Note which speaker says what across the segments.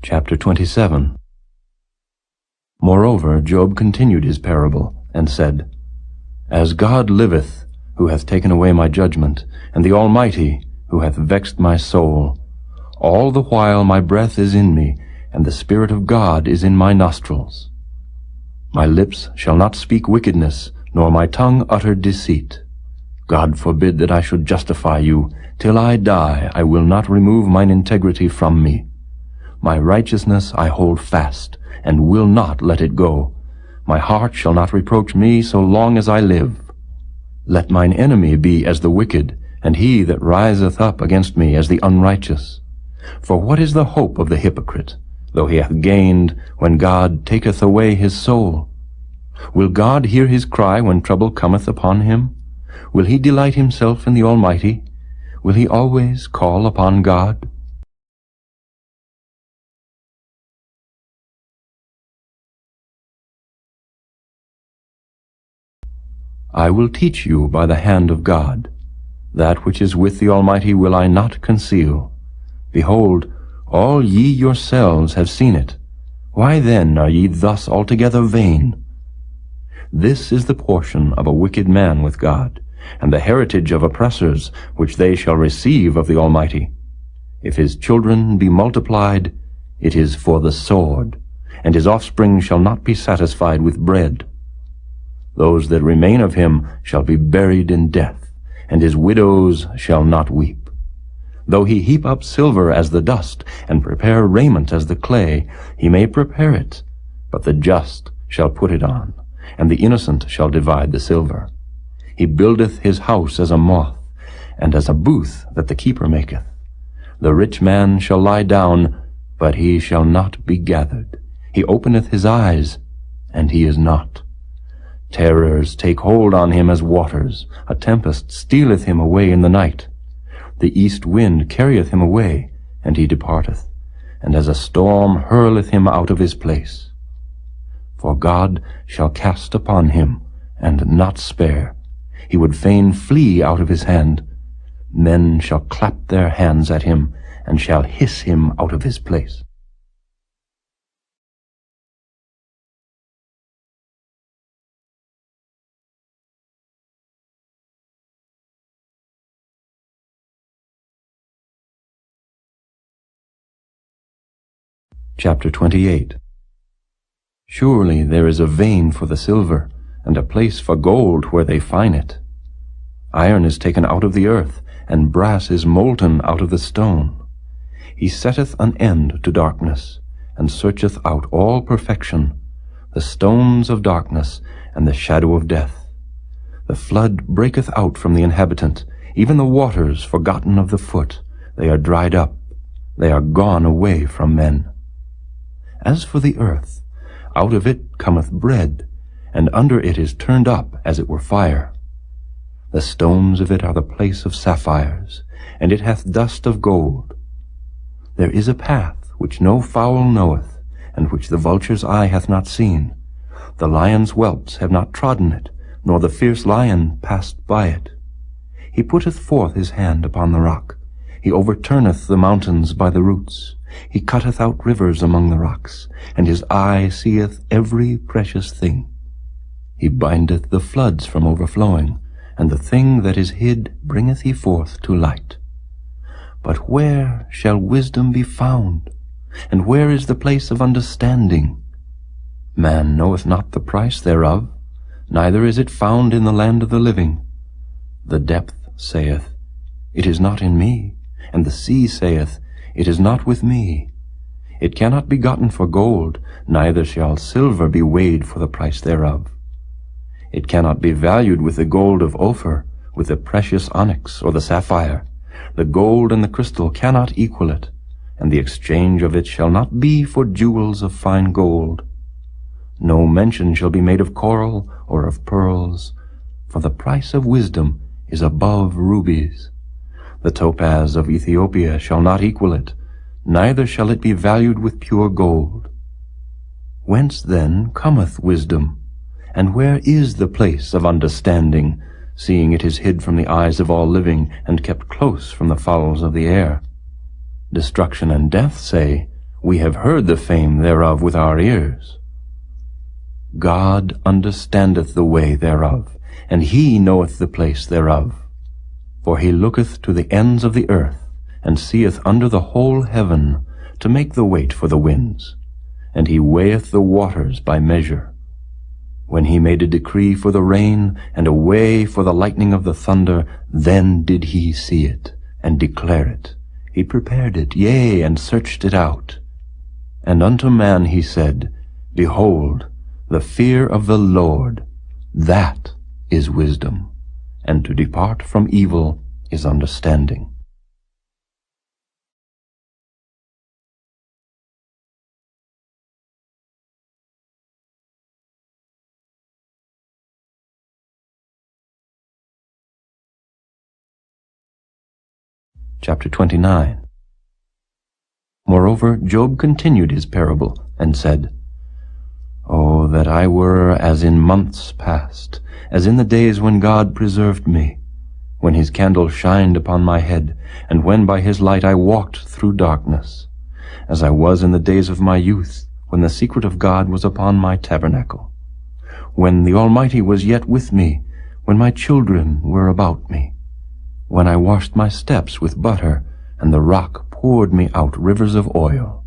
Speaker 1: Chapter 27. Moreover, Job continued his parable, and said, As God liveth, who hath taken away my judgment, and the Almighty, who hath vexed my soul, all the while my breath is in me, and the Spirit of God is in my nostrils. My lips shall not speak wickedness, nor my tongue utter deceit. God forbid that I should justify you. Till I die, I will not remove mine integrity from me. My righteousness I hold fast, and will not let it go. My heart shall not reproach me so long as I live. Let mine enemy be as the wicked, and he that riseth up against me as the unrighteous. For what is the hope of the hypocrite, though he hath gained, when God taketh away his soul? Will God hear his cry when trouble cometh upon him? Will he delight himself in the Almighty? Will he always call upon God? I will teach you by the hand of God. That which is with the Almighty will I not conceal. Behold, all ye yourselves have seen it. Why then are ye thus altogether vain? This is the portion of a wicked man with God, and the heritage of oppressors, which they shall receive of the Almighty. If his children be multiplied, it is for the sword, and his offspring shall not be satisfied with bread. Those that remain of him shall be buried in death, and his widows shall not weep. Though he heap up silver as the dust, and prepare raiment as the clay, he may prepare it, but the just shall put it on, and the innocent shall divide the silver. He buildeth his house as a moth, and as a booth that the keeper maketh. The rich man shall lie down, but he shall not be gathered. He openeth his eyes, and he is not. Terrors take hold on him as waters. A tempest stealeth him away in the night. The east wind carrieth him away, and he departeth, and as a storm hurleth him out of his place. For God shall cast upon him, and not spare. He would fain flee out of his hand. Men shall clap their hands at him, and shall hiss him out of his place. Chapter 28. Surely there is a vein for the silver, and a place for gold where they fine it. Iron is taken out of the earth, and brass is molten out of the stone. He setteth an end to darkness, and searcheth out all perfection, the stones of darkness, and the shadow of death. The flood breaketh out from the inhabitant, even the waters forgotten of the foot. They are dried up, they are gone away from men. As for the earth, out of it cometh bread, and under it is turned up as it were fire. The stones of it are the place of sapphires, and it hath dust of gold. There is a path which no fowl knoweth, and which the vulture's eye hath not seen. The lion's whelps have not trodden it, nor the fierce lion passed by it. He putteth forth his hand upon the rock. He overturneth the mountains by the roots. He cutteth out rivers among the rocks, and his eye seeth every precious thing. He bindeth the floods from overflowing, and the thing that is hid bringeth he forth to light. But where shall wisdom be found? And where is the place of understanding? Man knoweth not the price thereof, neither is it found in the land of the living. The depth saith, It is not in me, and the sea saith, It is not with me. It cannot be gotten for gold, neither shall silver be weighed for the price thereof. It cannot be valued with the gold of Ophir, with the precious onyx or the sapphire. The gold and the crystal cannot equal it, and the exchange of it shall not be for jewels of fine gold. No mention shall be made of coral or of pearls, for the price of wisdom is above rubies. The topaz of Ethiopia shall not equal it, neither shall it be valued with pure gold. Whence then cometh wisdom? And where is the place of understanding, seeing it is hid from the eyes of all living, and kept close from the fowls of the air? Destruction and death say, We have heard the fame thereof with our ears. God understandeth the way thereof, and he knoweth the place thereof. For he looketh to the ends of the earth, and seeth under the whole heaven, to make the weight for the winds. And he weigheth the waters by measure. When he made a decree for the rain, and a way for the lightning of the thunder, then did he see it, and declare it. He prepared it, yea, and searched it out. And unto man he said, Behold, the fear of the Lord, that is wisdom, and to depart from evil is understanding. Chapter 29. Moreover, Job continued his parable, and said, O that I were as in months past, as in the days when God preserved me, when his candle shined upon my head, and when by his light I walked through darkness, as I was in the days of my youth, when the secret of God was upon my tabernacle, when the Almighty was yet with me, when my children were about me, when I washed my steps with butter, and the rock poured me out rivers of oil,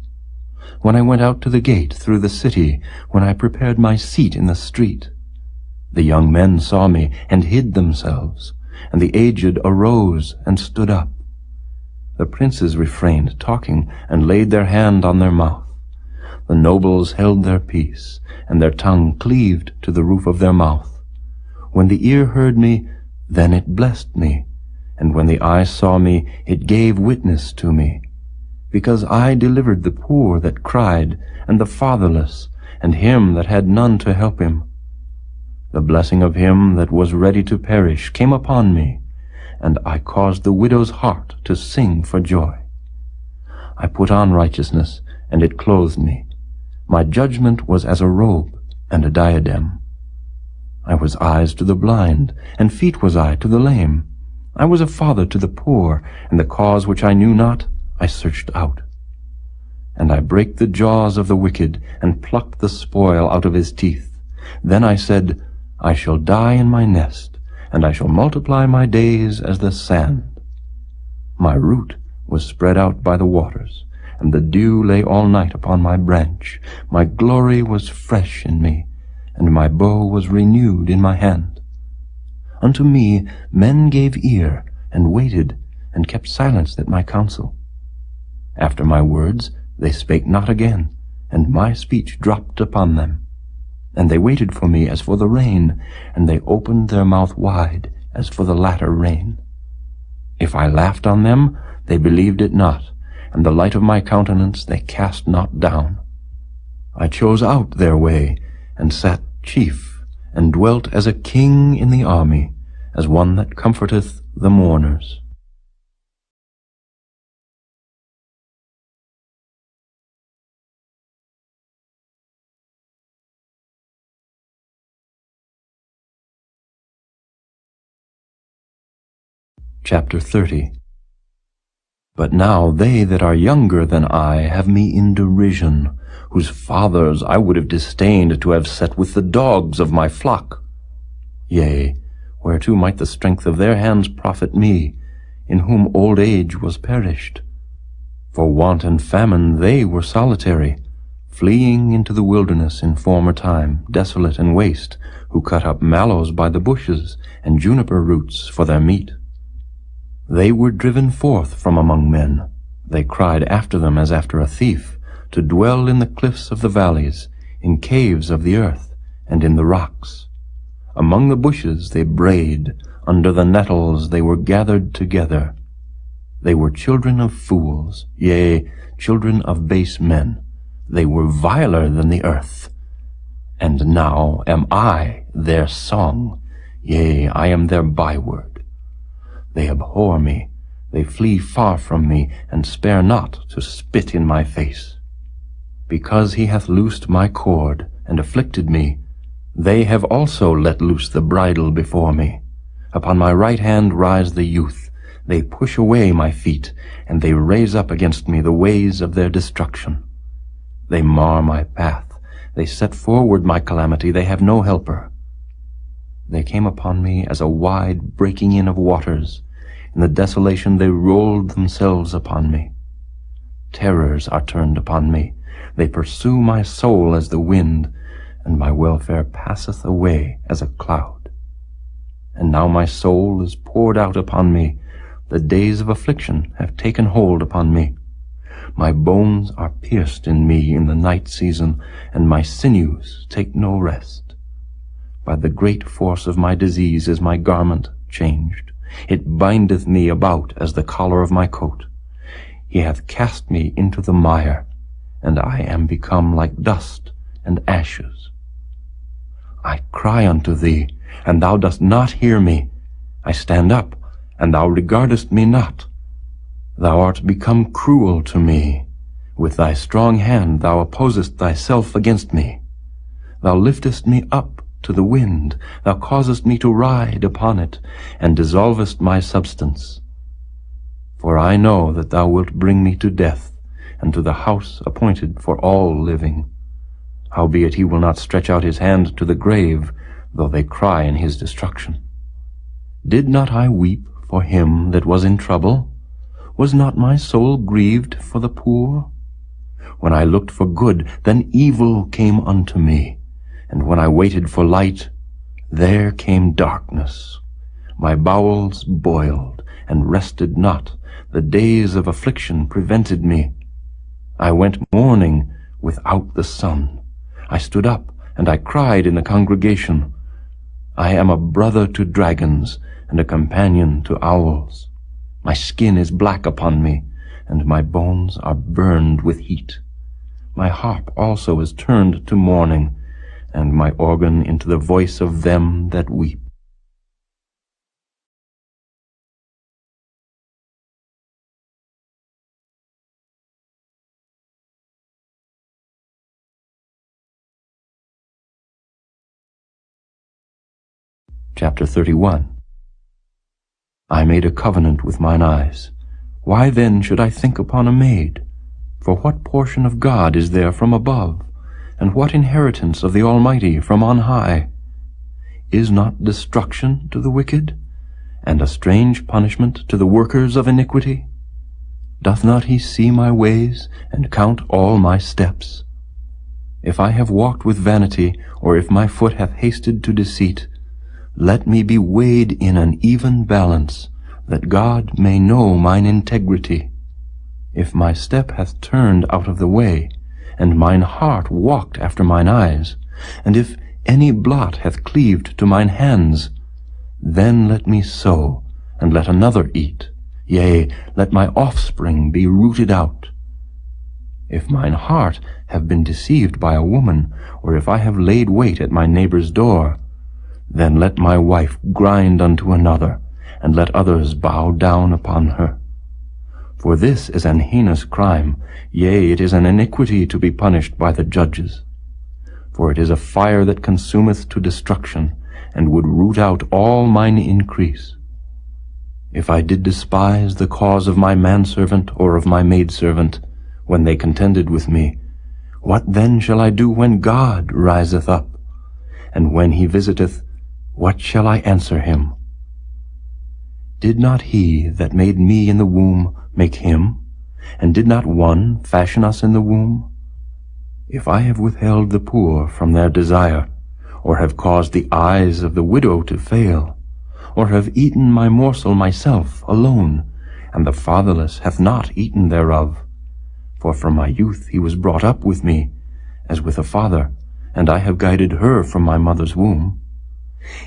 Speaker 1: when I went out to the gate through the city, when I prepared my seat in the street. The young men saw me, and hid themselves, and the aged arose and stood up. The princes refrained talking, and laid their hand on their mouth. The nobles held their peace, and their tongue cleaved to the roof of their mouth. When the ear heard me, then it blessed me, and when the eye saw me, it gave witness to me. Because I delivered the poor that cried, and the fatherless, and him that had none to help him. The blessing of him that was ready to perish came upon me, and I caused the widow's heart to sing for joy. I put on righteousness, and it clothed me. My judgment was as a robe and a diadem. I was eyes to the blind, and feet was I to the lame. I was a father to the poor, and the cause which I knew not I searched out. And I brake the jaws of the wicked, and plucked the spoil out of his teeth. Then I said, I shall die in my nest, and I shall multiply my days as the sand. My root was spread out by the waters, and the dew lay all night upon my branch. My glory was fresh in me, and my bow was renewed in my hand. Unto me men gave ear, and waited, and kept silence at my counsel. After my words they spake not again, and my speech dropped upon them. And they waited for me as for the rain, and they opened their mouth wide as for the latter rain. If I laughed on them, they believed it not, and the light of my countenance they cast not down. I chose out their way, and sat chief, and dwelt as a king in the army, as one that comforteth the mourners. Chapter 30. But now they that are younger than I have me in derision, whose fathers I would have disdained to have set with the dogs of my flock. Yea, whereto might the strength of their hands profit me, in whom old age was perished? For want and famine they were solitary, fleeing into the wilderness in former time, desolate and waste, who cut up mallows by the bushes, and juniper roots for their meat. They were driven forth from among men. They cried after them as after a thief, to dwell in the cliffs of the valleys, in caves of the earth, and in the rocks. Among the bushes they brayed, under the nettles they were gathered together. They were children of fools, yea, children of base men. They were viler than the earth. And now am I their song, yea, I am their byword. They abhor me, they flee far from me, and spare not to spit in my face. Because he hath loosed my cord, and afflicted me, they have also let loose the bridle before me. Upon my right hand rise the youth. They push away my feet, and they raise up against me the ways of their destruction. They mar my path. They set forward my calamity. They have no helper. They came upon me as a wide breaking in of waters. In the desolation they rolled themselves upon me. Terrors are turned upon me. They pursue my soul as the wind, and my welfare passeth away as a cloud. And now my soul is poured out upon me. The days of affliction have taken hold upon me. My bones are pierced in me in the night season, and my sinews take no rest. By the great force of my disease is my garment changed. It bindeth me about as the collar of my coat. He hath cast me into the mire, and I am become like dust and ashes. I cry unto thee, and thou dost not hear me. I stand up, and thou regardest me not. Thou art become cruel to me. With thy strong hand thou opposest thyself against me. Thou liftest me up to the wind. Thou causest me to ride upon it, and dissolvest my substance. For I know that thou wilt bring me to death, and to the house appointed for all living. Howbeit he will not stretch out his hand to the grave, though they cry in his destruction. Did not I weep for him that was in trouble? Was not my soul grieved for the poor? When I looked for good, then evil came unto me, and when I waited for light, there came darkness. My bowels boiled, and rested not. The days of affliction prevented me. I went mourning without the sun. I stood up, and I cried in the congregation. I am a brother to dragons, and a companion to owls. My skin is black upon me, and my bones are burned with heat. My harp also is turned to mourning, and my organ into the voice of them that weep. Chapter 31. I made a covenant with mine eyes. Why then should I think upon a maid? For what portion of God is there from above, and what inheritance of the Almighty from on high? Is not destruction to the wicked, and a strange punishment to the workers of iniquity? Doth not he see my ways, and count all my steps? If I have walked with vanity, or if my foot hath hasted to deceit, let me be weighed in an even balance, that God may know mine integrity. If my step hath turned out of the way, and mine heart walked after mine eyes, and if any blot hath cleaved to mine hands, then let me sow, and let another eat, yea, let my offspring be rooted out. If mine heart have been deceived by a woman, or if I have laid wait at my neighbor's door, then let my wife grind unto another, and let others bow down upon her. For this is an heinous crime, yea, it is an iniquity to be punished by the judges. For it is a fire that consumeth to destruction, and would root out all mine increase. If I did despise the cause of my manservant or of my maidservant, when they contended with me, what then shall I do when God riseth up? And when he visiteth, what shall I answer him? Did not he that made me in the womb make him? And did not one fashion us in the womb? If I have withheld the poor from their desire, or have caused the eyes of the widow to fail, or have eaten my morsel myself alone, and the fatherless hath not eaten thereof, for from my youth he was brought up with me, as with a father, and I have guided her from my mother's womb.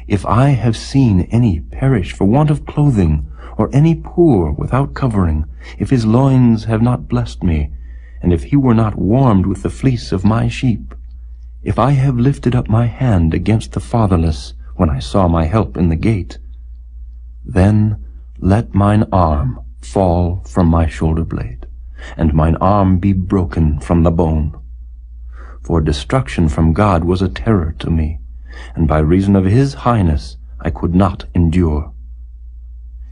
Speaker 1: If I have seen any perish for want of clothing, or any poor without covering, if his loins have not blessed me, and if he were not warmed with the fleece of my sheep, if I have lifted up my hand against the fatherless, when I saw my help in the gate, then let mine arm fall from my shoulder blade, and mine arm be broken from the bone. For destruction from God was a terror to me, and by reason of his highness I could not endure.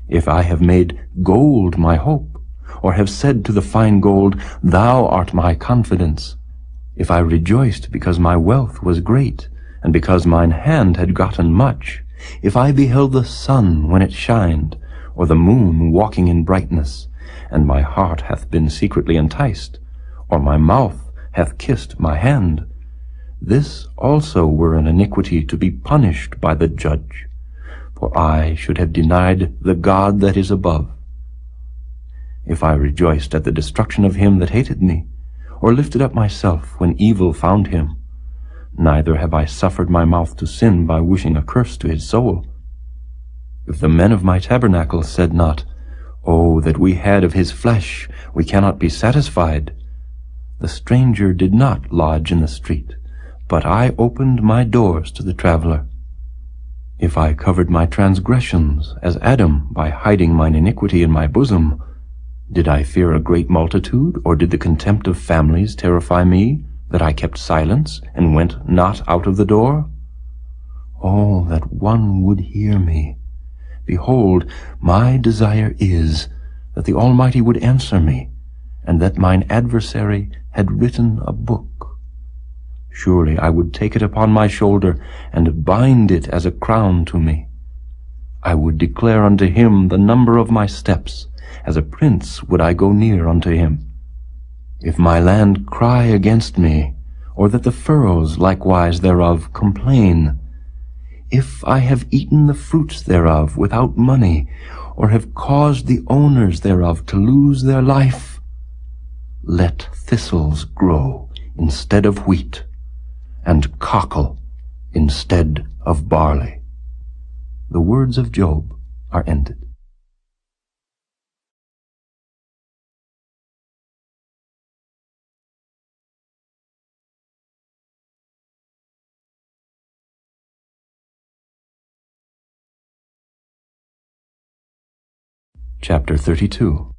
Speaker 1: If I have made gold my hope, or have said to the fine gold, Thou art my confidence, If I rejoiced because my wealth was great, and because mine hand had gotten much, if I beheld the sun when it shined, or the moon walking in brightness, and my heart hath been secretly enticed, or my mouth hath kissed my hand, this also were an iniquity to be punished by the judge, for I should have denied the God that is above. If I rejoiced at the destruction of him that hated me, or lifted up myself when evil found him, neither have I suffered my mouth to sin by wishing a curse to his soul. If the men of my tabernacle said not, "Oh, that we had of his flesh, we cannot be satisfied," the stranger did not lodge in the street, but I opened my doors to the traveler. If I covered my transgressions as Adam by hiding mine iniquity in my bosom, did I fear a great multitude, or did the contempt of families terrify me, that I kept silence and went not out of the door? Oh, that one would hear me! Behold, my desire is that the Almighty would answer me, and that mine adversary had written a book. Surely I would take it upon my shoulder, and bind it as a crown to me. I would declare unto him the number of my steps, as a prince would I go near unto him. If my land cry against me, or that the furrows likewise thereof complain, if I have eaten the fruits thereof without money, or have caused the owners thereof to lose their life, let thistles grow instead of wheat, and cockle instead of barley. The words of Job are ended. Chapter 32.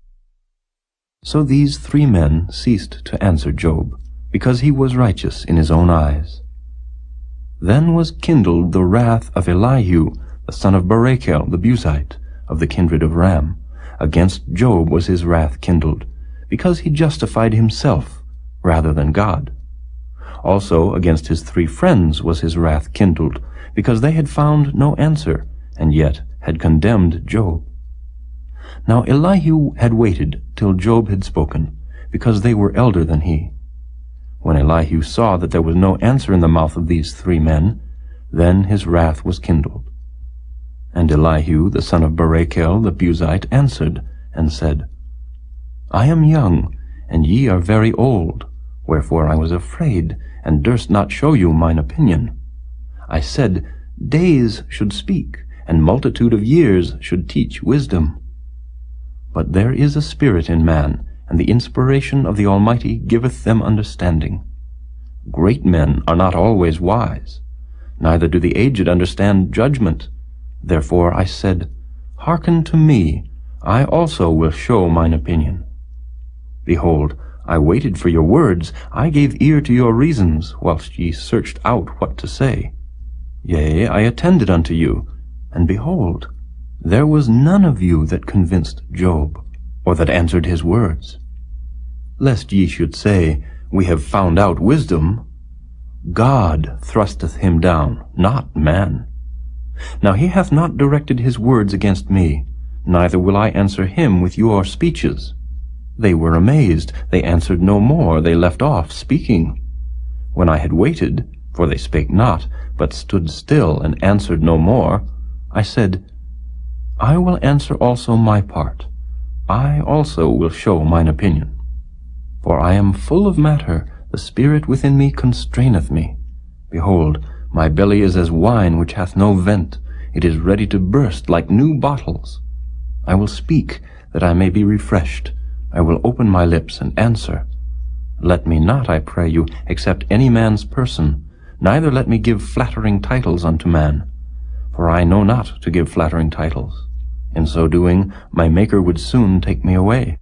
Speaker 1: So these three men ceased to answer Job, because he was righteous in his own eyes. Then was kindled the wrath of Elihu, the son of Barachel the Buzite, of the kindred of Ram. Against Job was his wrath kindled, because he justified himself rather than God. Also against his three friends was his wrath kindled, because they had found no answer, and yet had condemned Job. Now Elihu had waited till Job had spoken, because they were elder than he. When Elihu saw that there was no answer in the mouth of these three men, then his wrath was kindled. And Elihu the son of Barachel the Buzite answered, and said, I am young, and ye are very old, wherefore I was afraid, and durst not show you mine opinion. I said, Days should speak, and multitude of years should teach wisdom. But there is a spirit in man, and the inspiration of the Almighty giveth them understanding. Great men are not always wise, neither do the aged understand judgment. Therefore I said, Hearken to me, I also will show mine opinion. Behold, I waited for your words, I gave ear to your reasons, whilst ye searched out what to say. Yea, I attended unto you, and behold, there was none of you that convinced Job, or that answered his words. Lest ye should say, We have found out wisdom, God thrusteth him down, not man. Now he hath not directed his words against me, neither will I answer him with your speeches. They were amazed, they answered no more, they left off speaking. When I had waited, for they spake not, but stood still and answered no more, I said, I will answer also my part. I also will show mine opinion. For I am full of matter, the spirit within me constraineth me. Behold, my belly is as wine which hath no vent, it is ready to burst like new bottles. I will speak, that I may be refreshed. I will open my lips and answer. Let me not, I pray you, accept any man's person, neither let me give flattering titles unto man. For I know not to give flattering titles. In so doing, my Maker would soon take me away.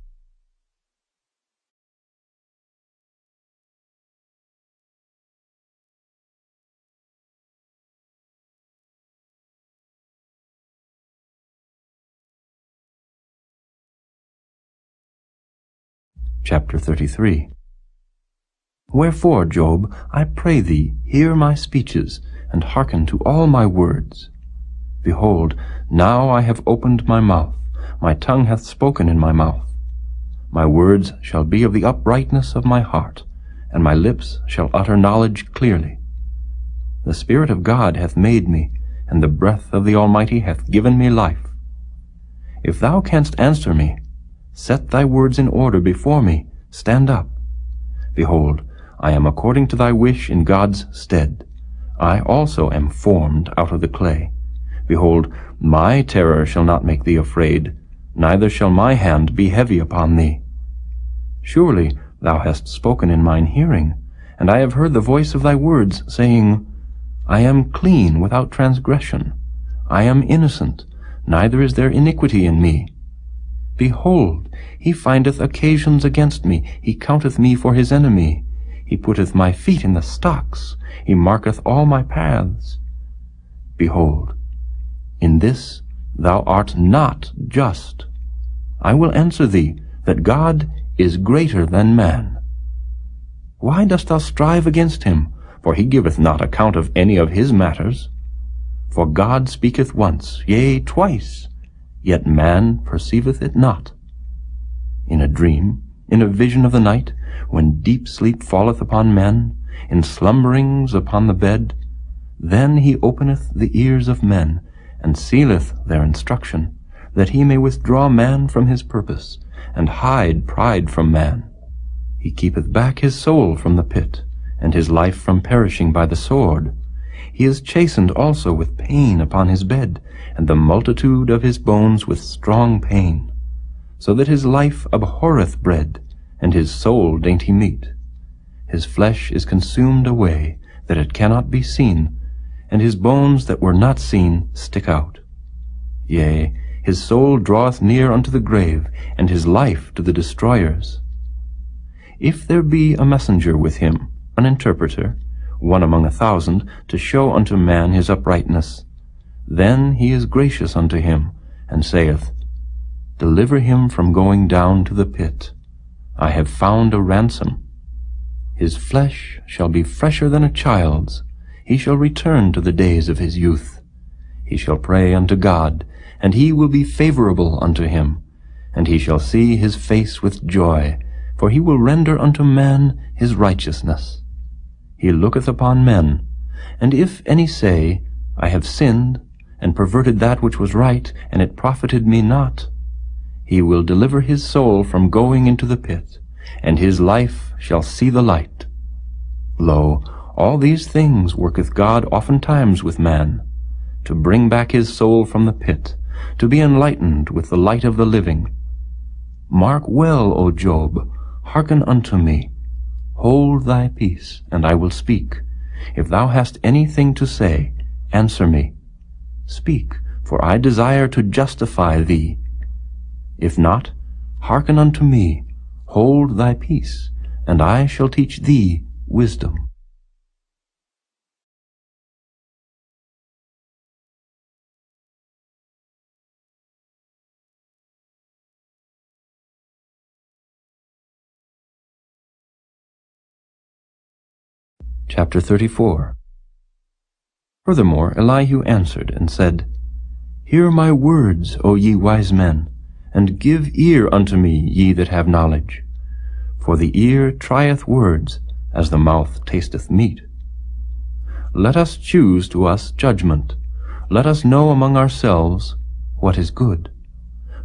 Speaker 1: Chapter 33. Wherefore, Job, I pray thee, hear my speeches, and hearken to all my words. Behold, now I have opened my mouth, my tongue hath spoken in my mouth. My words shall be of the uprightness of my heart, and my lips shall utter knowledge clearly. The Spirit of God hath made me, and the breath of the Almighty hath given me life. If thou canst answer me, set thy words in order before me, stand up. Behold, I am according to thy wish in God's stead. I also am formed out of the clay. Behold, my terror shall not make thee afraid, neither shall my hand be heavy upon thee. Surely thou hast spoken in mine hearing, and I have heard the voice of thy words, saying, I am clean without transgression. I am innocent, neither is there iniquity in me. Behold, he findeth occasions against me, he counteth me for his enemy. He putteth my feet in the stocks, he marketh all my paths. Behold, in this thou art not just. I will answer thee, that God is greater than man. Why dost thou strive against him? For he giveth not account of any of his matters. For God speaketh once, yea, twice, yet man perceiveth it not. In a dream, in a vision of the night, when deep sleep falleth upon men, in slumberings upon the bed, then he openeth the ears of men, and sealeth their instruction, that he may withdraw man from his purpose, and hide pride from man. He keepeth back his soul from the pit, and his life from perishing by the sword. He is chastened also with pain upon his bed, and the multitude of his bones with strong pain, so that his life abhorreth bread, and his soul dainty meat. His flesh is consumed away, that it cannot be seen, and his bones that were not seen stick out. Yea, his soul draweth near unto the grave, and his life to the destroyers. If there be a messenger with him, an interpreter, one among 1,000, to show unto man his uprightness, then he is gracious unto him, and saith, Deliver him from going down to the pit. I have found a ransom. His flesh shall be fresher than a child's. He shall return to the days of his youth. He shall pray unto God, and he will be favorable unto him, and he shall see his face with joy, for he will render unto man his righteousness. He looketh upon men, and if any say, I have sinned, and perverted that which was right, and it profited me not, he will deliver his soul from going into the pit, and his life shall see the light. Lo, all these things worketh God oftentimes with man, to bring back his soul from the pit, to be enlightened with the light of the living. Mark well, O Job, hearken unto me. Hold thy peace, and I will speak. If thou hast anything to say, answer me. Speak, for I desire to justify thee. If not, hearken unto me. Hold thy peace, and I shall teach thee wisdom. Chapter 34. Furthermore Elihu answered and said, Hear my words, O ye wise men, and give ear unto me, ye that have knowledge. For the ear trieth words, as the mouth tasteth meat. Let us choose to us judgment. Let us know among ourselves what is good.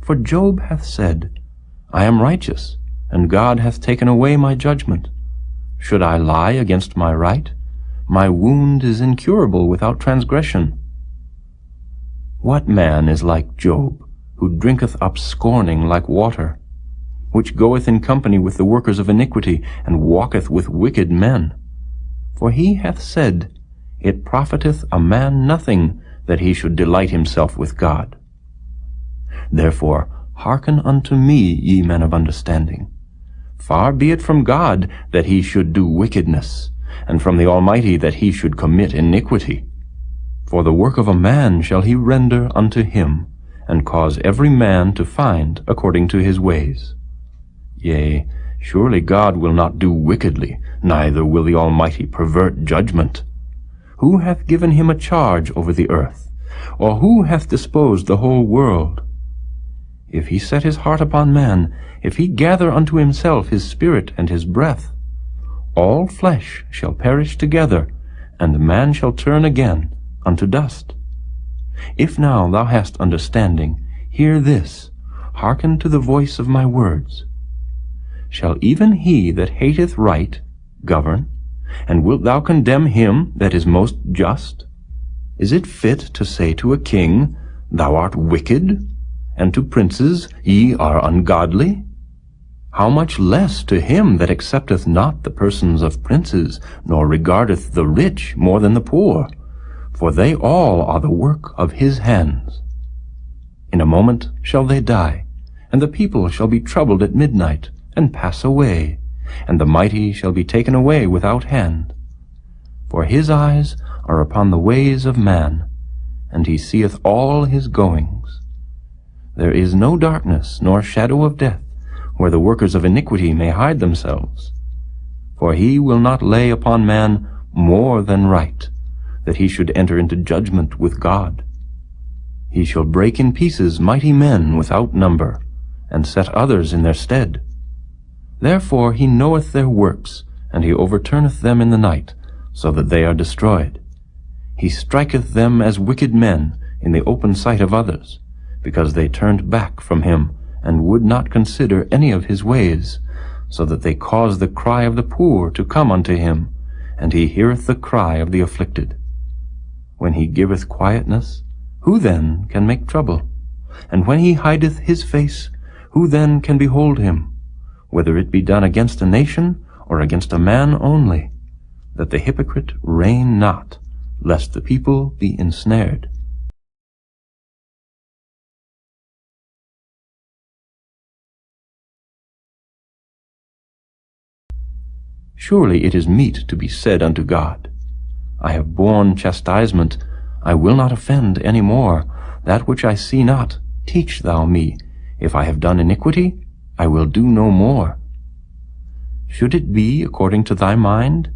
Speaker 1: For Job hath said, I am righteous, and God hath taken away my judgment. Should I lie against my right? My wound is incurable without transgression. What man is like Job, who drinketh up scorning like water, which goeth in company with the workers of iniquity, and walketh with wicked men? For he hath said, It profiteth a man nothing that he should delight himself with God. Therefore hearken unto me, ye men of understanding. Far be it from God that he should do wickedness, and from the Almighty that he should commit iniquity. For the work of a man shall he render unto him, and cause every man to find according to his ways. Yea, Surely God will not do wickedly, neither will the Almighty pervert judgment. Who hath given him a charge over the earth? Or who hath disposed the whole world? If he set his heart upon man, if he gather unto himself his spirit and his breath, all flesh shall perish together, and man shall turn again unto dust. If now thou hast understanding, hear this, hearken to the voice of my words. Shall even he that hateth right govern? And wilt thou condemn him that is most just? Is it fit to say to a king, Thou art wicked, and to princes, Ye are ungodly? How much less to him that accepteth not the persons of princes, nor regardeth the rich more than the poor? For they all are the work of his hands. In a moment shall they die, and the people shall be troubled at midnight, and pass away, and the mighty shall be taken away without hand. For his eyes are upon the ways of man, and he seeth all his goings. There is no darkness nor shadow of death, where the workers of iniquity may hide themselves. For he will not lay upon man more than right, that he should enter into judgment with God. He shall break in pieces mighty men without number, and set others in their stead. Therefore he knoweth their works, and he overturneth them in the night, so that they are destroyed. He striketh them as wicked men in the open sight of others, because they turned back from him, and would not consider any of his ways, so that they cause the cry of the poor to come unto him, and he heareth the cry of the afflicted. When he giveth quietness, who then can make trouble? And when he hideth his face, who then can behold him? Whether it be done against a nation, or against a man only, that the hypocrite reign not, lest the people be ensnared. Surely it is meet to be said unto God, I have borne chastisement, I will not offend any more. That which I see not, teach thou me. If I have done iniquity, I will do no more. Should it be according to thy mind,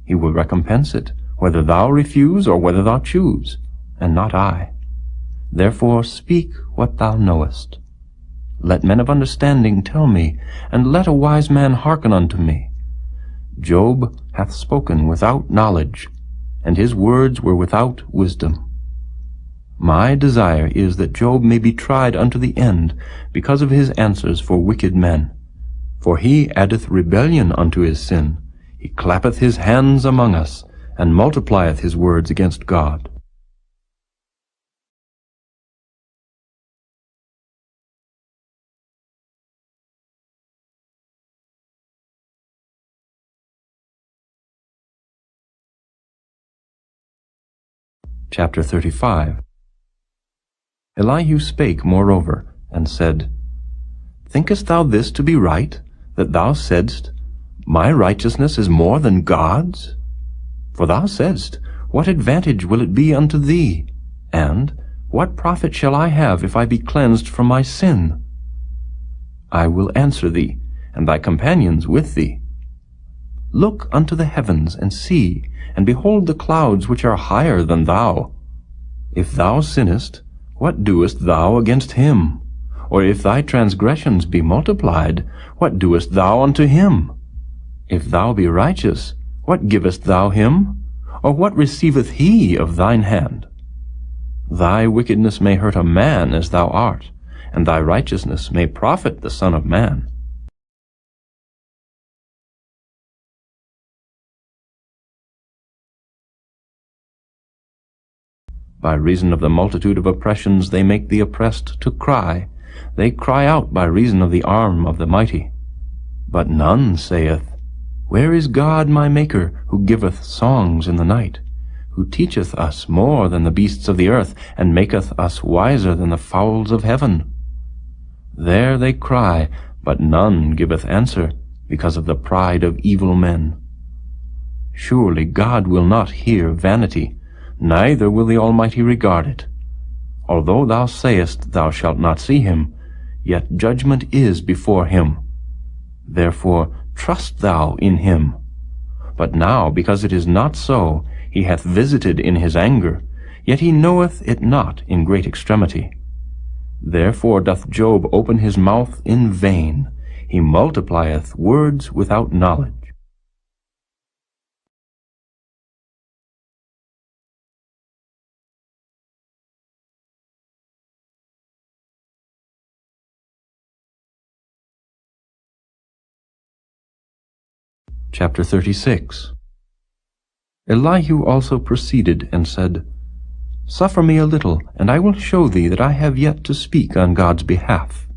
Speaker 1: he will recompense it, whether thou refuse or whether thou choose, and not I. Therefore speak what thou knowest. Let men of understanding tell me, and let a wise man hearken unto me. Job hath spoken without knowledge, and his words were without wisdom. My desire is that Job may be tried unto the end, because of his answers for wicked men. For he addeth rebellion unto his sin. He clappeth his hands among us, and multiplieth his words against God. Chapter 35. Elihu spake moreover, and said, Thinkest thou this to be right, that thou saidst, My righteousness is more than God's? For thou saidst, What advantage will it be unto thee? And, What profit shall I have if I be cleansed from my sin? I will answer thee, and thy companions with thee. Look unto the heavens, and see, and behold the clouds which are higher than thou. If thou sinnest, what doest thou against him? Or if thy transgressions be multiplied, what doest thou unto him? If thou be righteous, what givest thou him? Or what receiveth he of thine hand? Thy wickedness may hurt a man as thou art, and thy righteousness may profit the Son of Man. By reason of the multitude of oppressions they make the oppressed to cry. They cry out by reason of the arm of the mighty. But none saith, Where is God my Maker, who giveth songs in the night, who teacheth us more than the beasts of the earth, and maketh us wiser than the fowls of heaven? There they cry, but none giveth answer, because of the pride of evil men. Surely God will not hear vanity, neither will the Almighty regard it. Although thou sayest thou shalt not see him, yet judgment is before him. Therefore trust thou in him. But now, because it is not so, he hath visited in his anger, yet he knoweth it not in great extremity. Therefore doth Job open his mouth in vain, he multiplieth words without knowledge. Chapter 36. Elihu also proceeded and said, Suffer me a little, and I will show thee that I have yet to speak on God's behalf.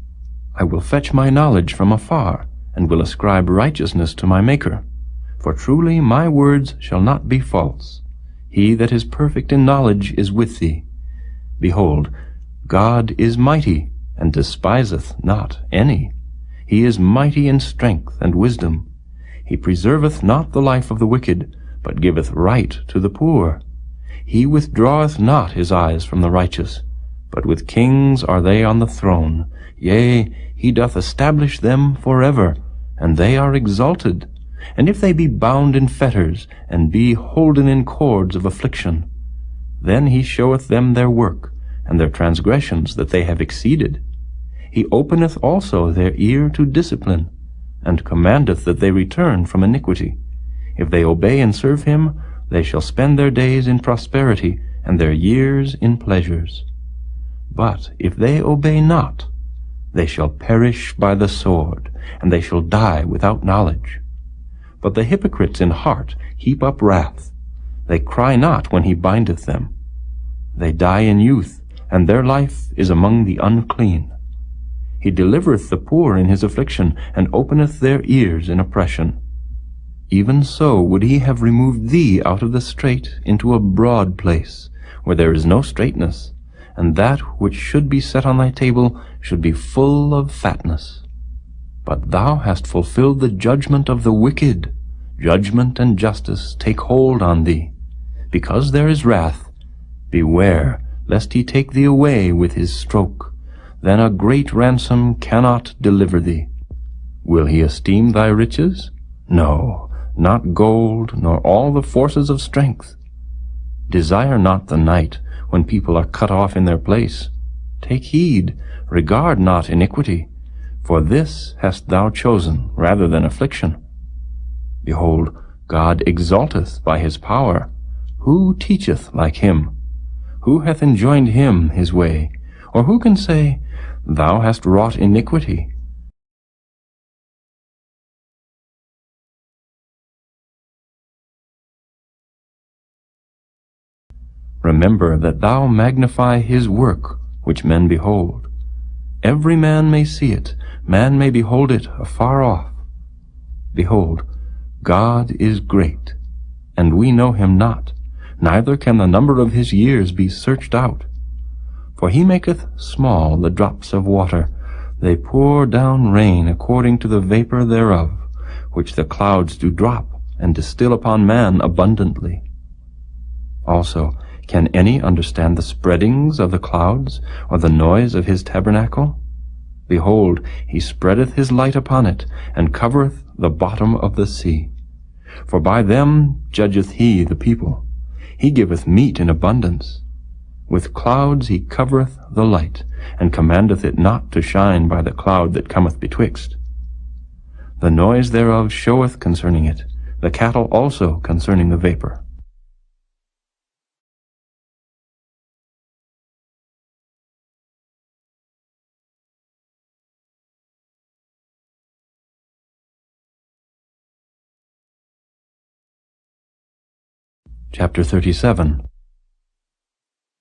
Speaker 1: I will fetch my knowledge from afar, and will ascribe righteousness to my Maker. For truly my words shall not be false. He that is perfect in knowledge is with thee. Behold, God is mighty, and despiseth not any. He is mighty in strength and wisdom. He preserveth not the life of the wicked, but giveth right to the poor. He withdraweth not his eyes from the righteous, but with kings are they on the throne. Yea, he doth establish them forever, and they are exalted. And if they be bound in fetters, and be holden in cords of affliction, then he showeth them their work, and their transgressions that they have exceeded. He openeth also their ear to discipline, and commandeth that they return from iniquity. If they obey and serve him, they shall spend their days in prosperity, and their years in pleasures. But if they obey not, they shall perish by the sword, and they shall die without knowledge. But the hypocrites in heart heap up wrath. They cry not when he bindeth them. They die in youth, and their life is among the unclean. He delivereth the poor in his affliction, and openeth their ears in oppression. Even so would he have removed thee out of the strait into a broad place, where there is no straightness, and that which should be set on thy table should be full of fatness. But thou hast fulfilled the judgment of the wicked. Judgment and justice take hold on thee. Because there is wrath, beware lest he take thee away with his stroke. Then a great ransom cannot deliver thee. Will he esteem thy riches? No, not gold, nor all the forces of strength. Desire not the night, when people are cut off in their place. Take heed, regard not iniquity, for this hast thou chosen rather than affliction. Behold, God exalteth by his power. Who teacheth like him? Who hath enjoined him his way? Or who can say, Thou hast wrought iniquity? Remember that thou magnify his work, which men behold. Every man may see it, man may behold it afar off. Behold, God is great, and we know him not, neither can the number of his years be searched out. For he maketh small the drops of water, they pour down rain according to the vapor thereof, which the clouds do drop, and distill upon man abundantly. Also, can any understand the spreadings of the clouds, or the noise of his tabernacle? Behold, he spreadeth his light upon it, and covereth the bottom of the sea. For by them judgeth he the people. He giveth meat in abundance. With clouds he covereth the light, and commandeth it not to shine by the cloud that cometh betwixt. The noise thereof showeth concerning it, the cattle also concerning the vapor. Chapter 37.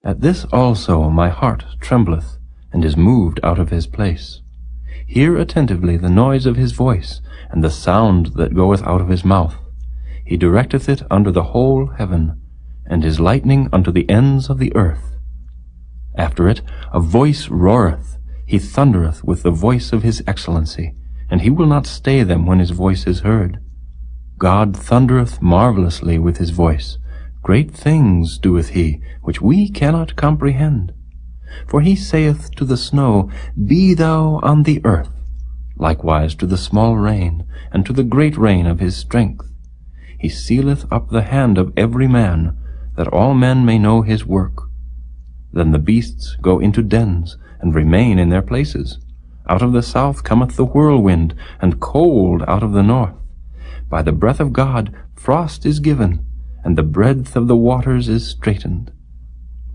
Speaker 1: At this also my heart trembleth, and is moved out of his place. Hear attentively the noise of his voice, and the sound that goeth out of his mouth. He directeth it under the whole heaven, and his lightning unto the ends of the earth. After it a voice roareth, he thundereth with the voice of his excellency, and he will not stay them when his voice is heard. God thundereth marvelously with his voice. Great things doeth he, which we cannot comprehend. For he saith to the snow, Be thou on the earth, likewise to the small rain, and to the great rain of his strength. He sealeth up the hand of every man, that all men may know his work. Then the beasts go into dens, and remain in their places. Out of the south cometh the whirlwind, and cold out of the north. By the breath of God frost is given, and the breadth of the waters is straitened.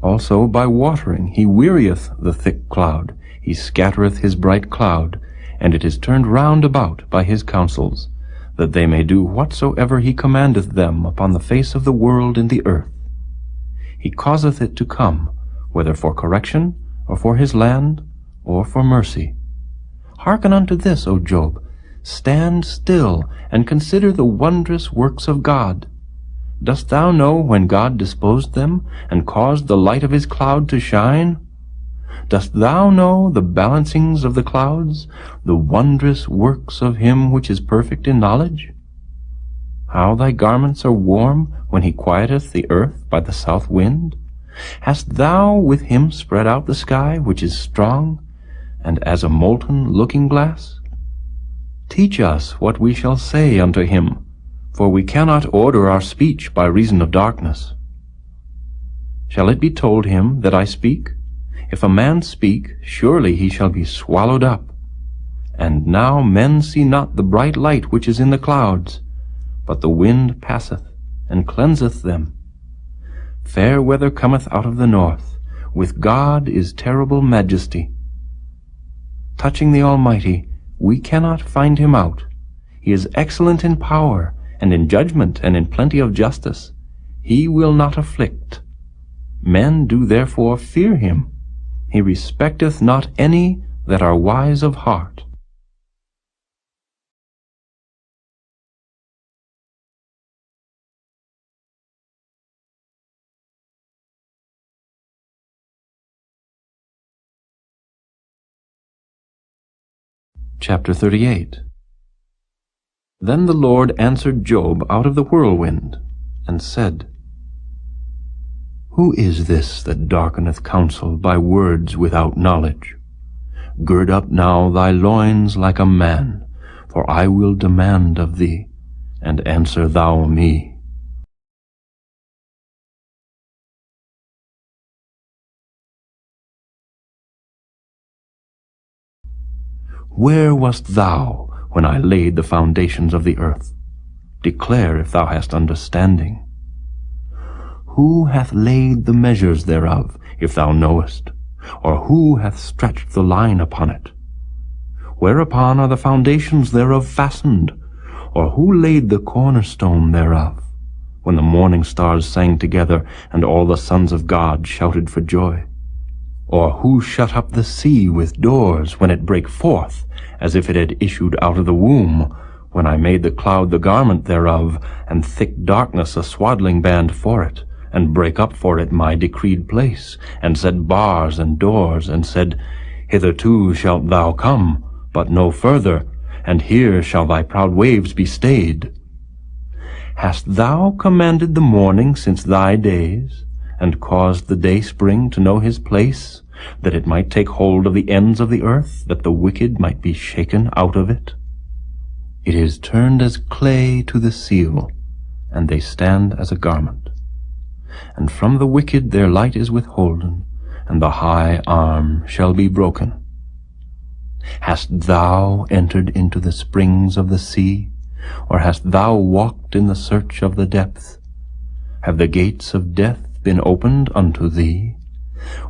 Speaker 1: Also by watering he wearieth the thick cloud, he scattereth his bright cloud, and it is turned round about by his counsels, that they may do whatsoever he commandeth them upon the face of the world in the earth. He causeth it to come, whether for correction, or for his land, or for mercy. Hearken unto this, O Job. Stand still, and consider the wondrous works of God. Dost thou know when God disposed them, and caused the light of his cloud to shine? Dost thou know the balancings of the clouds, the wondrous works of him which is perfect in knowledge? How thy garments are warm when he quieteth the earth by the south wind? Hast thou with him spread out the sky, which is strong, and as a molten looking-glass? Teach us what we shall say unto him, for we cannot order our speech by reason of darkness. Shall it be told him that I speak? If a man speak, surely he shall be swallowed up. And now men see not the bright light which is in the clouds, but the wind passeth, and cleanseth them. Fair weather cometh out of the north, with God is terrible majesty. Touching the Almighty, we cannot find him out. He is excellent in power, and in judgment, and in plenty of justice. He will not afflict. Men do therefore fear him. He respecteth not any that are wise of heart. Chapter 38. Then the Lord answered Job out of the whirlwind, and said, Who is this that darkeneth counsel by words without knowledge? Gird up now thy loins like a man, for I will demand of thee, and answer thou me. Where wast thou when I laid the foundations of the earth? Declare if thou hast understanding. Who hath laid the measures thereof, if thou knowest? Or who hath stretched the line upon it? Whereupon are the foundations thereof fastened? Or who laid the cornerstone thereof? When the morning stars sang together, and all the sons of God shouted for joy? Or who shut up the sea with doors, when it brake forth, as if it had issued out of the womb, when I made the cloud the garment thereof, and thick darkness a swaddling band for it, and brake up for it my decreed place, and set bars and doors, and said, Hitherto shalt thou come, but no further, and here shall thy proud waves be stayed. Hast thou commanded the morning since thy days, and caused the dayspring to know his place, that it might take hold of the ends of the earth, that the wicked might be shaken out of it? It is turned as clay to the seal, and they stand as a garment. And from the wicked their light is withholden, and the high arm shall be broken. Hast thou entered into the springs of the sea, or hast thou walked in the search of the depth? Have the gates of death been opened unto thee?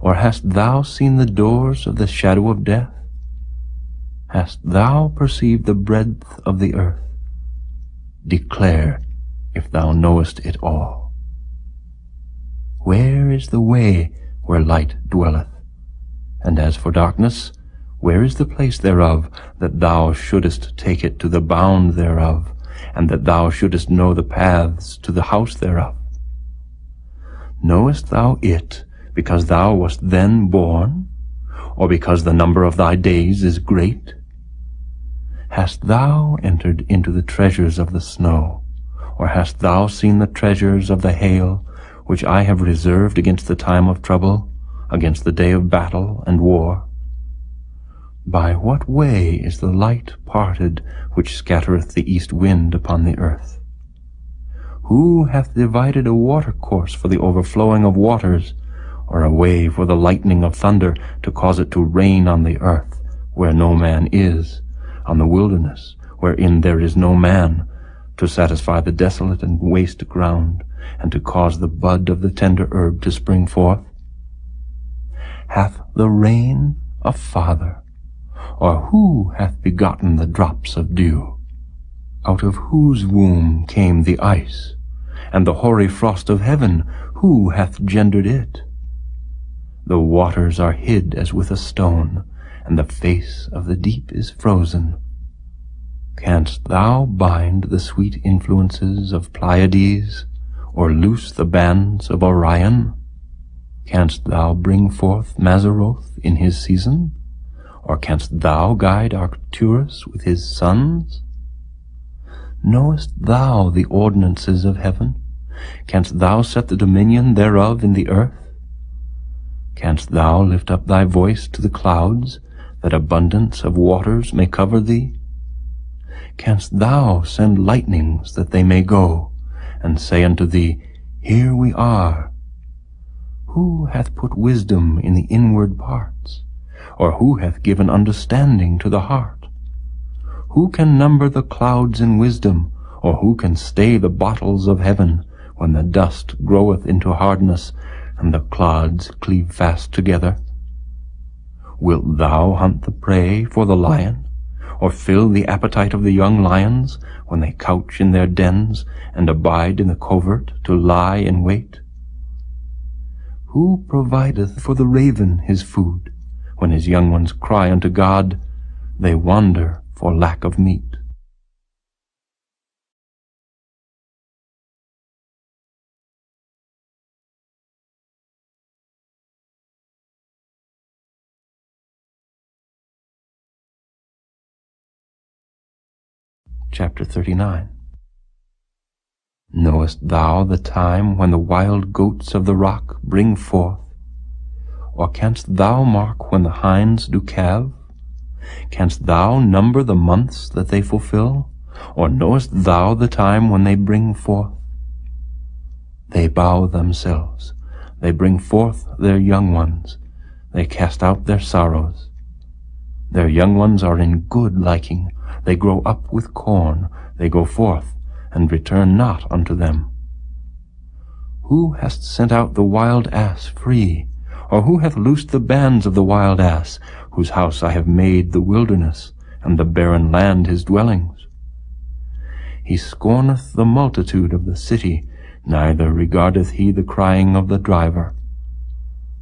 Speaker 1: Or hast thou seen the doors of the shadow of death? Hast thou perceived the breadth of the earth? Declare if thou knowest it all. Where is the way where light dwelleth? And as for darkness, where is the place thereof, that thou shouldest take it to the bound thereof, and that thou shouldest know the paths to the house thereof? Knowest thou it because thou wast then born, or because the number of thy days is great? Hast thou entered into the treasures of the snow, or hast thou seen the treasures of the hail, which I have reserved against the time of trouble, against the day of battle and war? By what way is the light parted which scattereth the east wind upon the earth? Who hath divided a watercourse for the overflowing of waters, or a way for the lightning of thunder to cause it to rain on the earth, where no man is, on the wilderness, wherein there is no man, to satisfy the desolate and waste ground, and to cause the bud of the tender herb to spring forth? Hath the rain a father, or who hath begotten the drops of dew? Out of whose womb came the ice, and the hoary frost of heaven, who hath gendered it? The waters are hid as with a stone, and the face of the deep is frozen. Canst thou bind the sweet influences of Pleiades, or loose the bands of Orion? Canst thou bring forth Mazzaroth in his season? Or canst thou guide Arcturus with his sons? Knowest thou the ordinances of heaven? Canst thou set the dominion thereof in the earth? Canst thou lift up thy voice to the clouds, that abundance of waters may cover thee? Canst thou send lightnings that they may go, and say unto thee, Here we are? Who hath put wisdom in the inward parts? Or who hath given understanding to the heart? Who can number the clouds in wisdom, or who can stay the bottles of heaven, when the dust groweth into hardness, and the clods cleave fast together? Wilt thou hunt the prey for the lion, or fill the appetite of the young lions, when they couch in their dens, and abide in the covert to lie in wait? Who provideth for the raven his food? When his young ones cry unto God, they wander for lack of meat. Chapter 39. Knowest thou the time when the wild goats of the rock bring forth? Or canst thou mark when the hinds do calve? Canst thou number the months that they fulfill? Or knowest thou the time when they bring forth? They bow themselves, they bring forth their young ones, they cast out their sorrows. Their young ones are in good liking, they grow up with corn, they go forth, and return not unto them. Who hast sent out the wild ass free? Or who hath loosed the bands of the wild ass, whose house I have made the wilderness, and the barren land his dwellings? He scorneth the multitude of the city, neither regardeth he the crying of the driver.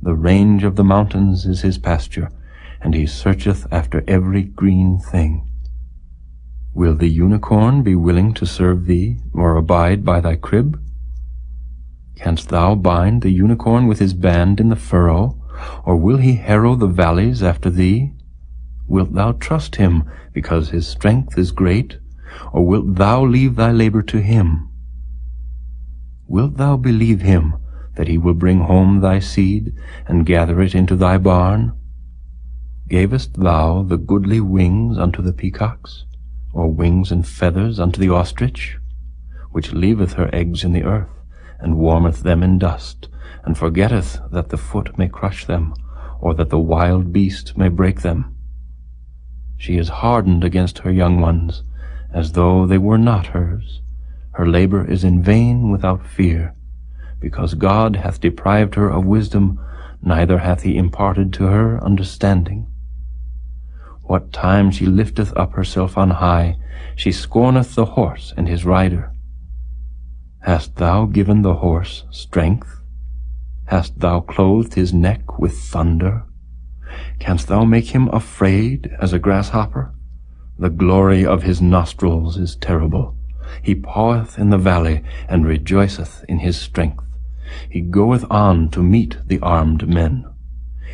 Speaker 1: The range of the mountains is his pasture, and he searcheth after every green thing. Will the unicorn be willing to serve thee, or abide by thy crib? Canst thou bind the unicorn with his band in the furrow, or will he harrow the valleys after thee? Wilt thou trust him, because his strength is great, or wilt thou leave thy labor to him? Wilt thou believe him, that he will bring home thy seed, and gather it into thy barn? Gavest thou the goodly wings unto the peacocks, or wings and feathers unto the ostrich, which leaveth her eggs in the earth, and warmeth them in dust, and forgetteth that the foot may crush them, or that the wild beast may break them? She is hardened against her young ones, as though they were not hers. Her labor is in vain without fear, because God hath deprived her of wisdom, neither hath he imparted to her understanding. What time she lifteth up herself on high, she scorneth the horse and his rider. Hast thou given the horse strength? Hast thou clothed his neck with thunder? Canst thou make him afraid as a grasshopper? The glory of his nostrils is terrible. He paweth in the valley, and rejoiceth in his strength. He goeth on to meet the armed men.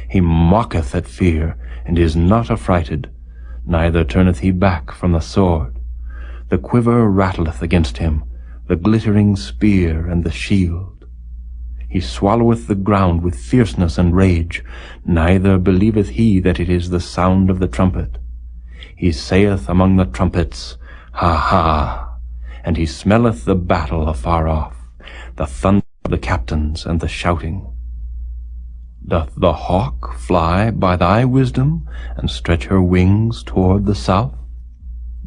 Speaker 1: He mocketh at fear, and is not affrighted, neither turneth he back from the sword. The quiver rattleth against him, the glittering spear and the shield. He swalloweth the ground with fierceness and rage, neither believeth he that it is the sound of the trumpet. He saith among the trumpets, Ha, ha! And he smelleth the battle afar off, the thunder of the captains and the shouting. Doth the hawk fly by thy wisdom, and stretch her wings toward the south?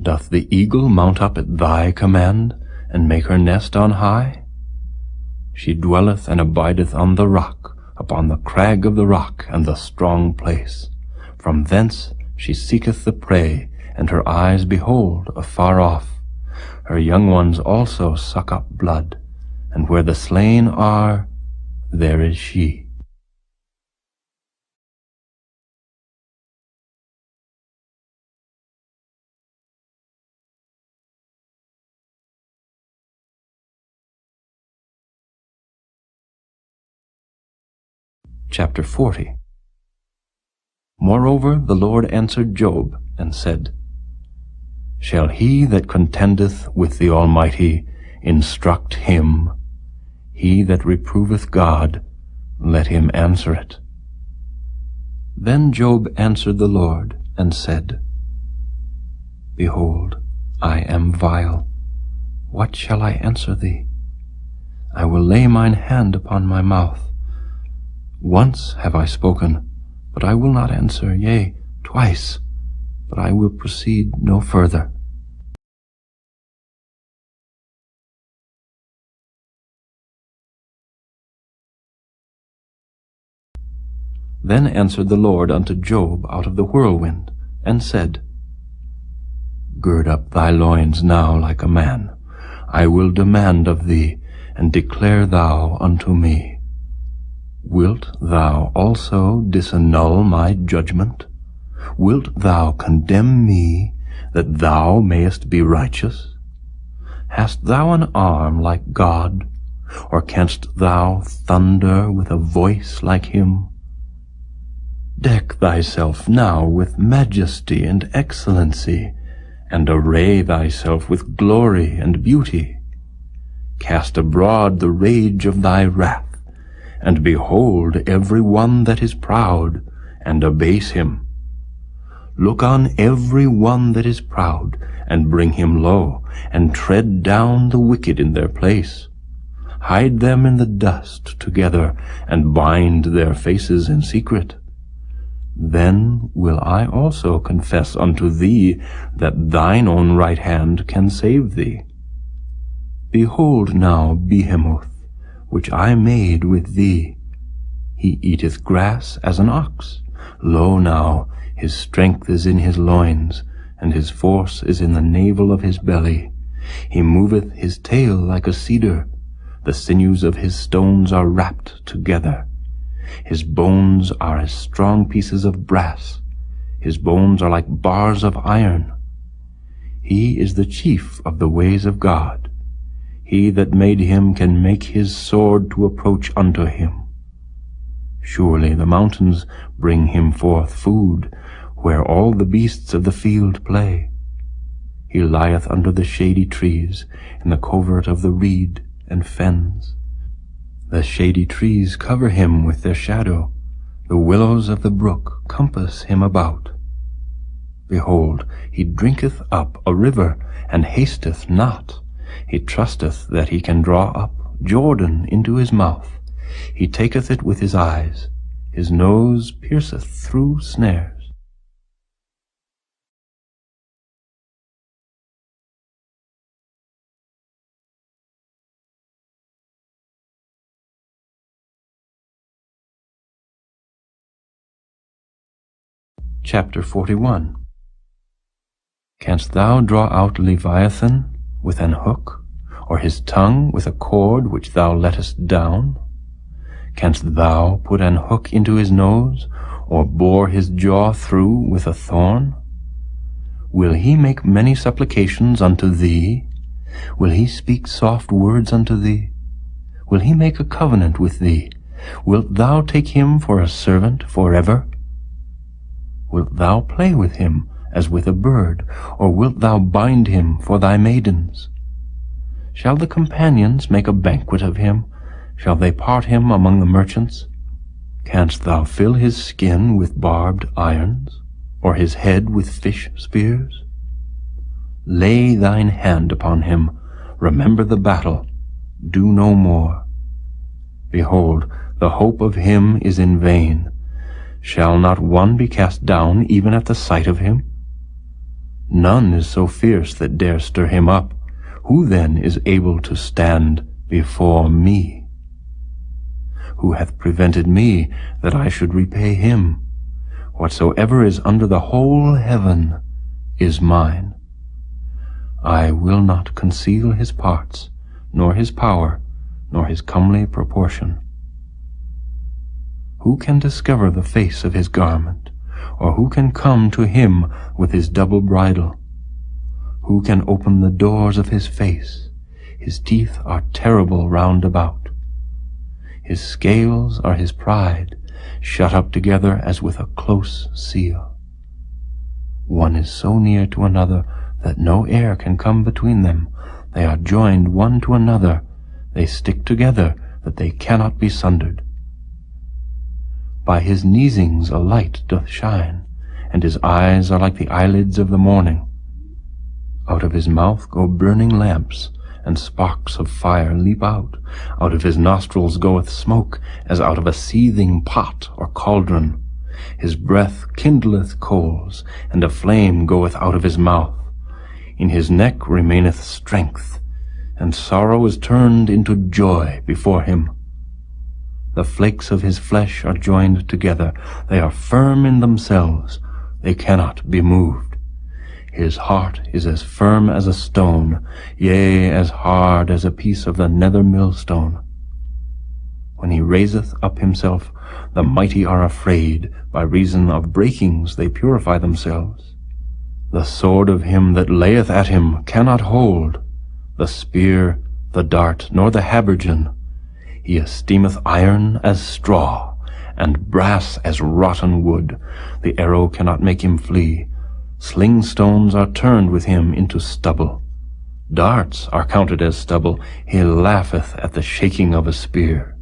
Speaker 1: Doth the eagle mount up at thy command, and make her nest on high? She dwelleth and abideth on the rock, upon the crag of the rock and the strong place. From thence she seeketh the prey, and her eyes behold afar off. Her young ones also suck up blood, and where the slain are, there is she. Chapter 40. Moreover the Lord answered Job, and said, Shall he that contendeth with the Almighty instruct him? He that reproveth God, let him answer it. Then Job answered the Lord, and said, Behold, I am vile. What shall I answer thee? I will lay mine hand upon my mouth. Once have I spoken, but I will not answer, yea, twice, but I will proceed no further. Then answered the Lord unto Job out of the whirlwind, and said, Gird up thy loins now like a man. I will demand of thee, and declare thou unto me. Wilt thou also disannul my judgment? Wilt thou condemn me, that thou mayest be righteous? Hast thou an arm like God, or canst thou thunder with a voice like him? Deck thyself now with majesty and excellency, and array thyself with glory and beauty. Cast abroad the rage of thy wrath, and behold every one that is proud, and abase him. Look on every one that is proud, and bring him low, and tread down the wicked in their place. Hide them in the dust together, and bind their faces in secret. Then will I also confess unto thee that thine own right hand can save thee. Behold now Behemoth, which I made with thee. He eateth grass as an ox. Lo now, his strength is in his loins, and his force is in the navel of his belly. He moveth his tail like a cedar. The sinews of his stones are wrapped together. His bones are as strong pieces of brass. His bones are like bars of iron. He is the chief of the ways of God. He that made him can make his sword to approach unto him. Surely the mountains bring him forth food, where all the beasts of the field play. He lieth under the shady trees, in the covert of the reed and fens. The shady trees cover him with their shadow. The willows of the brook compass him about. Behold, he drinketh up a river, and hasteth not. He trusteth that he can draw up Jordan into his mouth. He taketh it with his eyes. His nose pierceth through snares. Chapter 41. Canst thou draw out Leviathan with an hook, or his tongue with a cord which thou lettest down? Canst thou put an hook into his nose, or bore his jaw through with a thorn? Will he make many supplications unto thee? Will he speak soft words unto thee? Will he make a covenant with thee? Wilt thou take him for a servant forever? Wilt thou play with him as with a bird, or wilt thou bind him for thy maidens? Shall the companions make a banquet of him? Shall they part him among the merchants? Canst thou fill his skin with barbed irons, or his head with fish spears? Lay thine hand upon him, remember the battle, do no more. Behold, the hope of him is in vain. Shall not one be cast down even at the sight of him? None is so fierce that dare stir him up. Who then is able to stand before me? Who hath prevented me that I should repay him? Whatsoever is under the whole heaven is mine. I will not conceal his parts, nor his power, nor his comely proportion. Who can discover the face of his garment, or who can come to him with his double bridle? Who can open the doors of his face? His teeth are terrible round about. His scales are his pride, shut up together as with a close seal. One is so near to another that no air can come between them. They are joined one to another. They stick together that they cannot be sundered. By his neesings a light doth shine, and his eyes are like the eyelids of the morning. Out of his mouth go burning lamps, and sparks of fire leap out. Out of his nostrils goeth smoke, as out of a seething pot or cauldron. His breath kindleth coals, and a flame goeth out of his mouth. In his neck remaineth strength, and sorrow is turned into joy before him. The flakes of his flesh are joined together. They are firm in themselves. They cannot be moved. His heart is as firm as a stone, yea, as hard as a piece of the nether millstone. When he raiseth up himself, the mighty are afraid. By reason of breakings they purify themselves. The sword of him that layeth at him cannot hold, the spear, the dart, nor the habergeon. He esteemeth iron as straw, and brass as rotten wood. The arrow cannot make him flee. Sling stones are turned with him into stubble. Darts are counted as stubble. He laugheth at the shaking of a spear.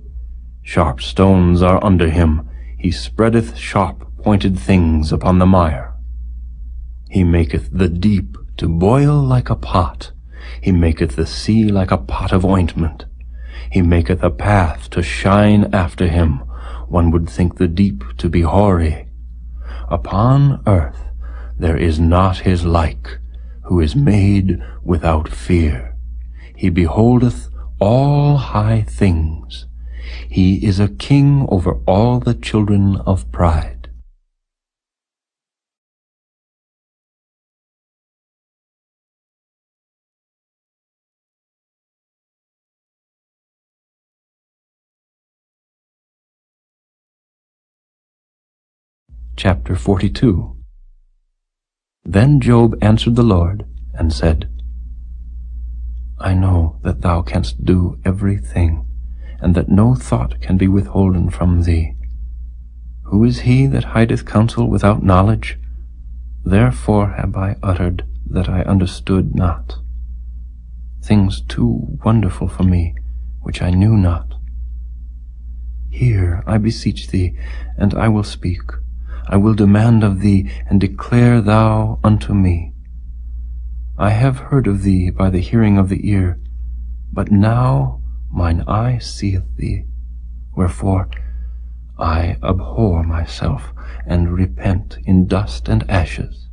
Speaker 1: Sharp stones are under him. He spreadeth sharp pointed things upon the mire. He maketh the deep to boil like a pot. He maketh the sea like a pot of ointment. He maketh a path to shine after him. One would think the deep to be hoary. Upon earth there is not his like, who is made without fear. He beholdeth all high things. He is a king over all the children of pride. Chapter 42. Then Job answered the Lord, and said, I know that thou canst do everything, and that no thought can be withholden from thee. Who is he that hideth counsel without knowledge? Therefore have I uttered that I understood not. Things too wonderful for me, which I knew not. Hear, I beseech thee, and I will speak. I will demand of thee, and declare thou unto me. I have heard of thee by the hearing of the ear, but now mine eye seeth thee. Wherefore I abhor myself, and repent in dust and ashes.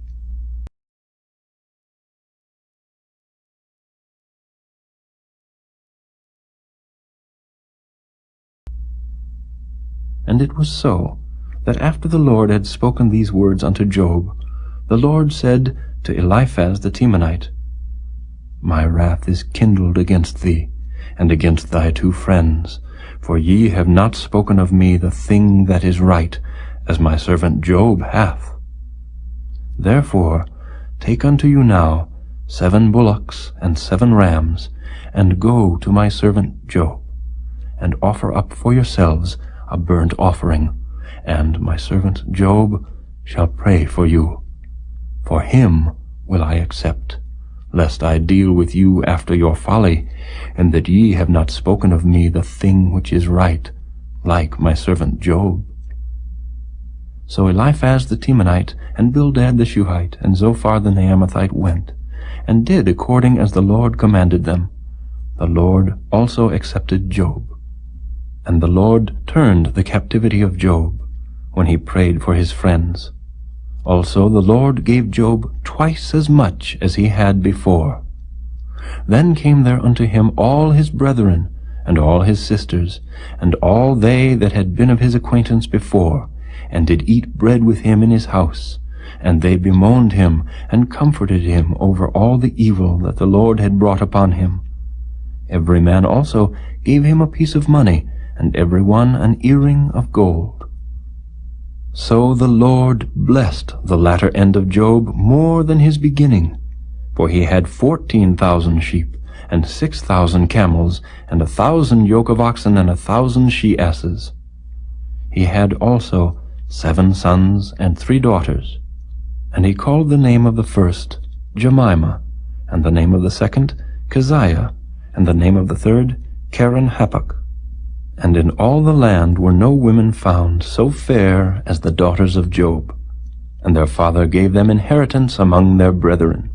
Speaker 1: And it was so, that after the Lord had spoken these words unto Job, the Lord said to Eliphaz the Temanite, My wrath is kindled against thee, and against thy two friends, for ye have not spoken of me the thing that is right, as my servant Job hath. Therefore take unto you now 7 bullocks and 7 rams, and go to my servant Job, and offer up for yourselves a burnt offering, and my servant Job shall pray for you. For him will I accept, lest I deal with you after your folly, and that ye have not spoken of me the thing which is right, like my servant Job. So Eliphaz the Temanite, and Bildad the Shuhite, and Zophar the Naamathite went, and did according as the Lord commanded them. The Lord also accepted Job. And the Lord turned the captivity of Job, when he prayed for his friends. Also the Lord gave Job twice as much as he had before. Then came there unto him all his brethren, and all his sisters, and all they that had been of his acquaintance before, and did eat bread with him in his house. And they bemoaned him, and comforted him over all the evil that the Lord had brought upon him. Every man also gave him a piece of money, and every one an earring of gold. So the Lord blessed the latter end of Job more than his beginning, for he had 14,000 sheep, and 6,000 camels, and 1,000 yoke of oxen, and 1,000 she-asses. He had also 7 sons and 3 daughters, and he called the name of the first Jemimah, and the name of the second Keziah, and the name of the third Keren-Happuch. And in all the land were no women found so fair as the daughters of Job, and their father gave them inheritance among their brethren.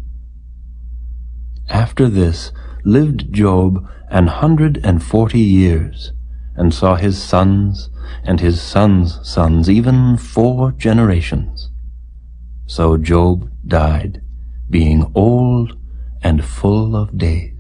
Speaker 1: After this lived Job 140 years, and saw his sons and his sons' sons, even 4 generations. So Job died, being old and full of days.